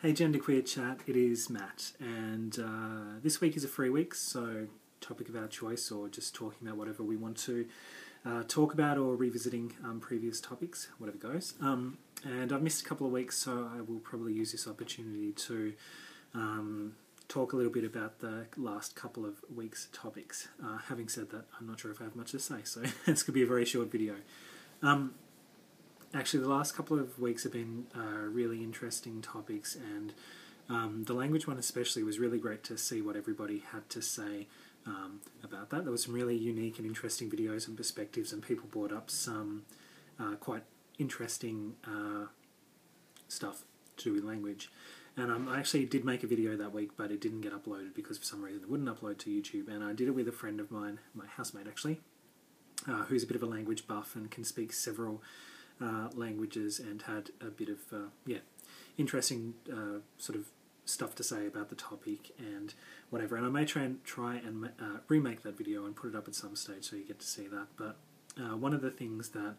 Hey GenderqueerChat, it is Matt, and this week is a free week, so topic of our choice or just talking about whatever we want to talk about or revisiting previous topics, whatever goes. And I've missed a couple of weeks, so I will probably use this opportunity to talk a little bit about the last couple of weeks' topics. Having said that, I'm not sure if I have much to say, so it's going to be a very short video. Actually, the last couple of weeks have been really interesting topics, and the language one especially was really great to see what everybody had to say about that. There were some really unique and interesting videos and perspectives, and people brought up some quite interesting stuff to do with language. And I actually did make a video that week, but it didn't get uploaded because for some reason it wouldn't upload to YouTube. And I did it with a friend of mine, my housemate actually, who's a bit of a language buff and can speak several languages, and had a bit of interesting sort of stuff to say about the topic and whatever. And I may try and remake that video and put it up at some stage so you get to see that. But one of the things that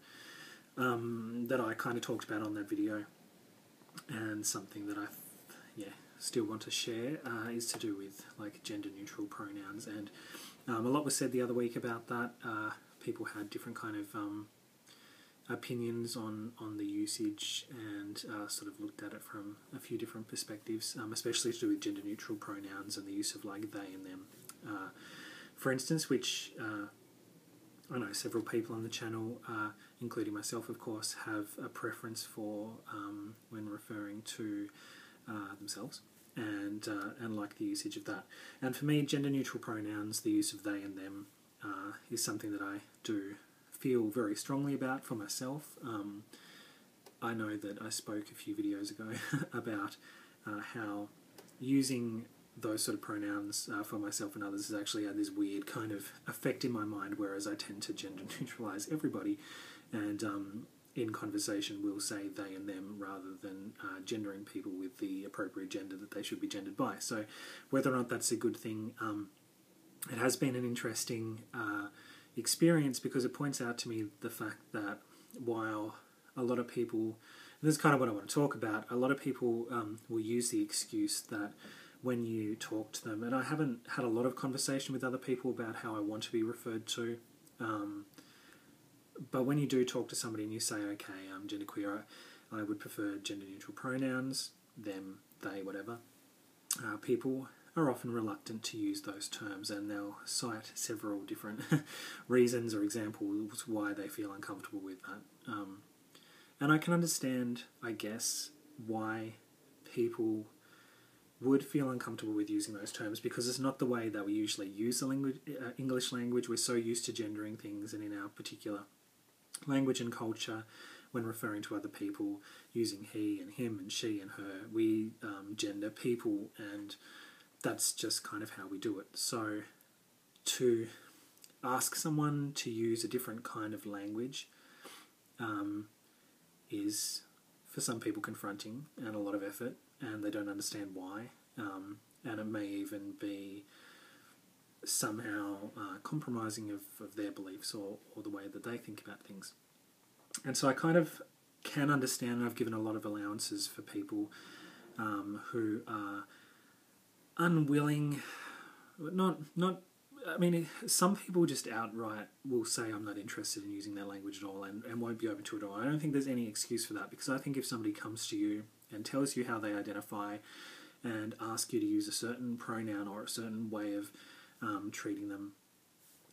that I kind of talked about on that video, and something that I still want to share, is to do with like gender neutral pronouns. And a lot was said the other week about that. People had different kind of opinions on the usage, and sort of looked at it from a few different perspectives, especially to do with gender neutral pronouns and the use of like they and them, for instance, which I know several people on the channel, including myself of course, have a preference for when referring to themselves, and like the usage of that. And for me, gender neutral pronouns, the use of they and them, is something that I do feel very strongly about for myself. I know that I spoke a few videos ago about how using those sort of pronouns for myself and others has actually had this weird kind of effect in my mind, whereas I tend to gender neutralize everybody, and in conversation will say they and them rather than gendering people with the appropriate gender that they should be gendered by. So whether or not that's a good thing, it has been an interesting experience, because it points out to me the fact that while a lot of people, and this is kind of what I want to talk about, a lot of people will use the excuse that when you talk to them, and I haven't had a lot of conversation with other people about how I want to be referred to, but when you do talk to somebody and you say, okay, I'm genderqueer, I would prefer gender neutral pronouns, them, they, whatever, people are often reluctant to use those terms, and they'll cite several different reasons or examples why they feel uncomfortable with that. And I can understand, I guess, why people would feel uncomfortable with using those terms, because it's not the way that we usually use the English language. We're so used to gendering things, and in our particular language and culture, when referring to other people, using he and him and she and her, we gender people, and that's just kind of how we do it. So to ask someone to use a different kind of language is, for some people, confronting and a lot of effort, and they don't understand why. And it may even be somehow compromising of their beliefs or the way that they think about things. And so I kind of can understand, and I've given a lot of allowances for people who are unwilling, I mean, some people just outright will say I'm not interested in using their language at all, and won't be open to it at all. I don't think there's any excuse for that, because I think if somebody comes to you and tells you how they identify and ask you to use a certain pronoun or a certain way of treating them,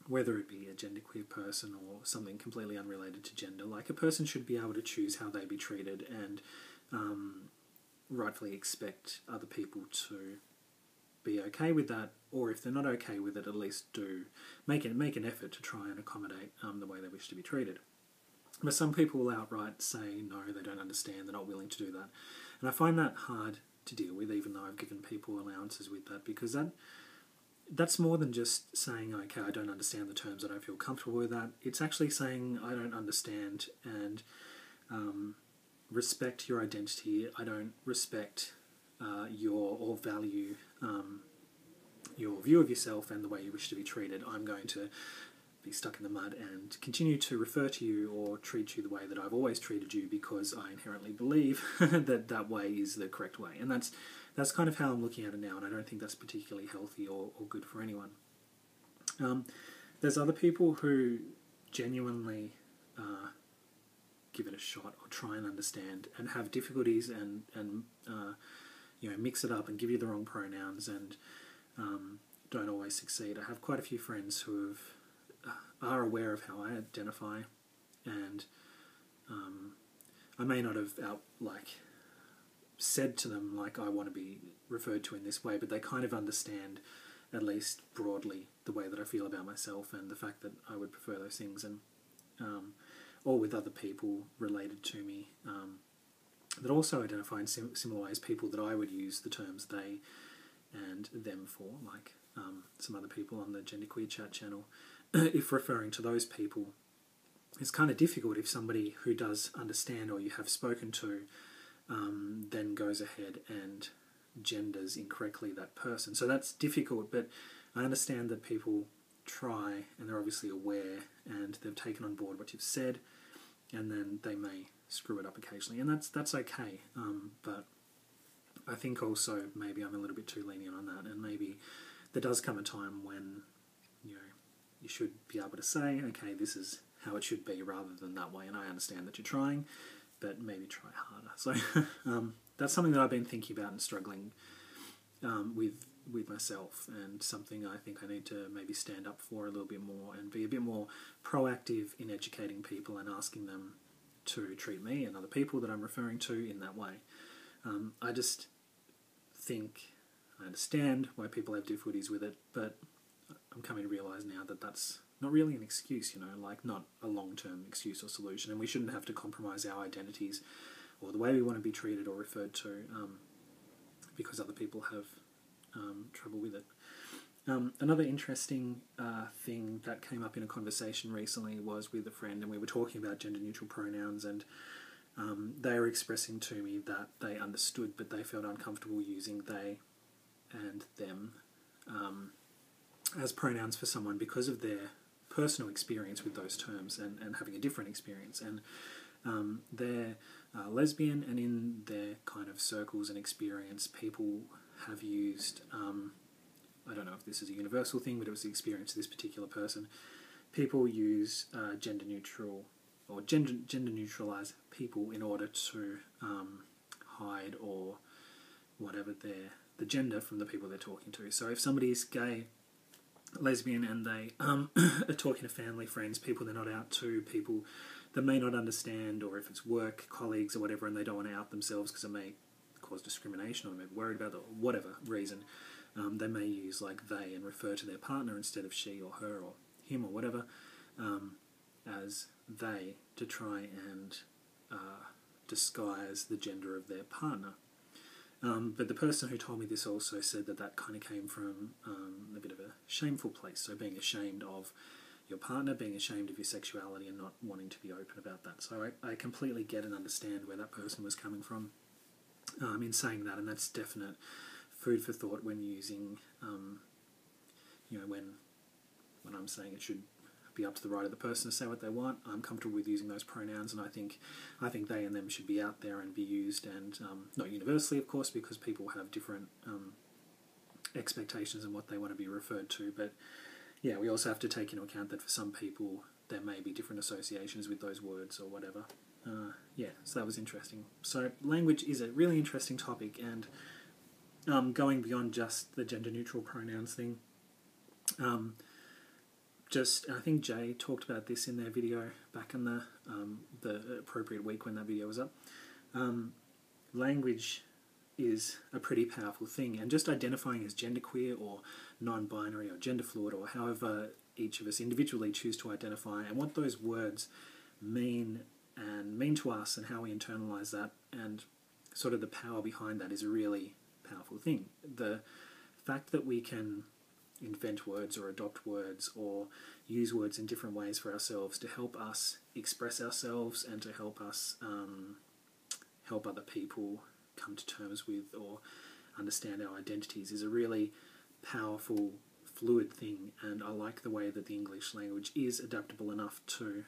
whether it be a genderqueer person or something completely unrelated to gender, like, a person should be able to choose how they be treated, and rightfully expect other people to be okay with that, or if they're not okay with it, at least do make an effort to try and accommodate the way they wish to be treated. But some people will outright say no, they don't understand, they're not willing to do that, and I find that hard to deal with, even though I've given people allowances with that, because that's more than just saying, okay, I don't understand the terms, I don't feel comfortable with that. It's actually saying I don't understand and respect your identity. I don't respect or value your view of yourself and the way you wish to be treated. I'm going to be stuck in the mud and continue to refer to you or treat you the way that I've always treated you because I inherently believe that that way is the correct way. And that's kind of how I'm looking at it now, and I don't think that's particularly healthy or good for anyone. There's other people who genuinely give it a shot or try and understand and have difficulties and mix it up and give you the wrong pronouns and don't always succeed. I have quite a few friends who are aware of how I identify, and I may not have said to them I want to be referred to in this way, but they kind of understand, at least broadly, the way that I feel about myself and the fact that I would prefer those things, and or with other people related to me that also identify in similar ways, people that I would use the terms they and them for, like some other people on the GenderqueerChat channel. If referring to those people, it's kind of difficult if somebody who does understand or you have spoken to then goes ahead and genders incorrectly that person. So that's difficult, but I understand that people try and they're obviously aware and they've taken on board what you've said, and then they may screw it up occasionally, and that's okay. But I think also maybe I'm a little bit too lenient on that, and maybe there does come a time when you should be able to say, okay, this is how it should be rather than that way, and I understand that you're trying, but maybe try harder. So that's something that I've been thinking about and struggling with myself, and something I think I need to maybe stand up for a little bit more and be a bit more proactive in educating people and asking them to treat me and other people that I'm referring to in that way. I just think I understand why people have difficulties with it, but I'm coming to realise now that that's not really an excuse, not a long-term excuse or solution, and we shouldn't have to compromise our identities or the way we want to be treated or referred to because other people have trouble with it. Another interesting thing that came up in a conversation recently was with a friend, and we were talking about gender-neutral pronouns, and they were expressing to me that they understood, but they felt uncomfortable using they and them as pronouns for someone because of their personal experience with those terms and having a different experience. And they're lesbian, and in their kind of circles and experience, people have used, I don't know if this is a universal thing, but it was the experience of this particular person. People use gender neutral or gender neutralize people in order to hide or whatever the gender from the people they're talking to. So if somebody's gay, lesbian, and they are talking to family, friends, people they're not out to, people that may not understand, or if it's work, colleagues or whatever, and they don't want to out themselves because it may cause discrimination or they may be worried about it, or whatever reason, they may use they and refer to their partner instead of she or her or him or whatever as they, to try and disguise the gender of their partner. But the person who told me this also said that kind of came from a bit of a shameful place, so being ashamed of your partner, being ashamed of your sexuality and not wanting to be open about that. So I completely get and understand where that person was coming from in saying that, and that's definite food for thought when using, when I'm saying it should be up to the right of the person to say what they want. I'm comfortable with using those pronouns, and I think they and them should be out there and be used, and not universally, of course, because people have different expectations and what they want to be referred to. But yeah, we also have to take into account that for some people there may be different associations with those words or whatever. So that was interesting. So language is a really interesting topic, and going beyond just the gender neutral pronouns thing. I think Jay talked about this in their video back in the appropriate week when that video was up. Language is a pretty powerful thing, and just identifying as genderqueer or non-binary or gender fluid, or however each of us individually choose to identify, and what those words mean to us and how we internalize that, and sort of the power behind that, is a really powerful thing. The fact that we can invent words or adopt words or use words in different ways for ourselves to help us express ourselves and to help us help other people come to terms with or understand our identities is a really powerful fluid thing, and I like the way that the English language is adaptable enough to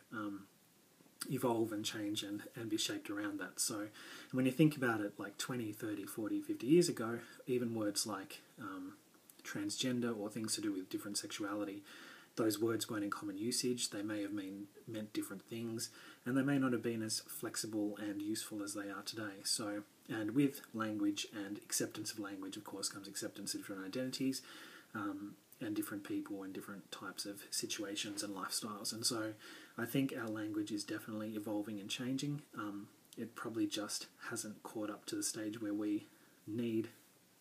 evolve and change and be shaped around that. So when you think about it, like 20, 30, 40, 50 years ago, even words like transgender or things to do with different sexuality, those words weren't in common usage. They may have meant different things, and they may not have been as flexible and useful as they are today. So, and with language and acceptance of language, of course, comes acceptance of different identities, and different people and different types of situations and lifestyles. And so I think our language is definitely evolving and changing. It probably just hasn't caught up to the stage where we need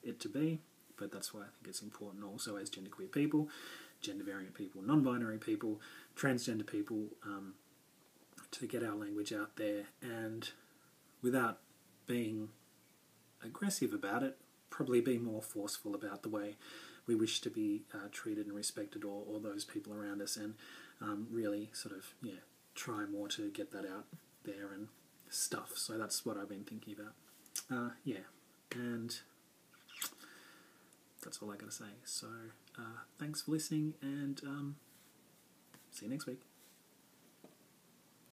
it to be, but that's why I think it's important also as genderqueer people, gender variant people, non-binary people, transgender people, to get our language out there, and without being aggressive about it, probably be more forceful about the way we wish to be treated and respected, or those people around us, and really sort of, try more to get that out there and stuff. So that's what I've been thinking about. And that's all I got to say. So thanks for listening, and see you next week.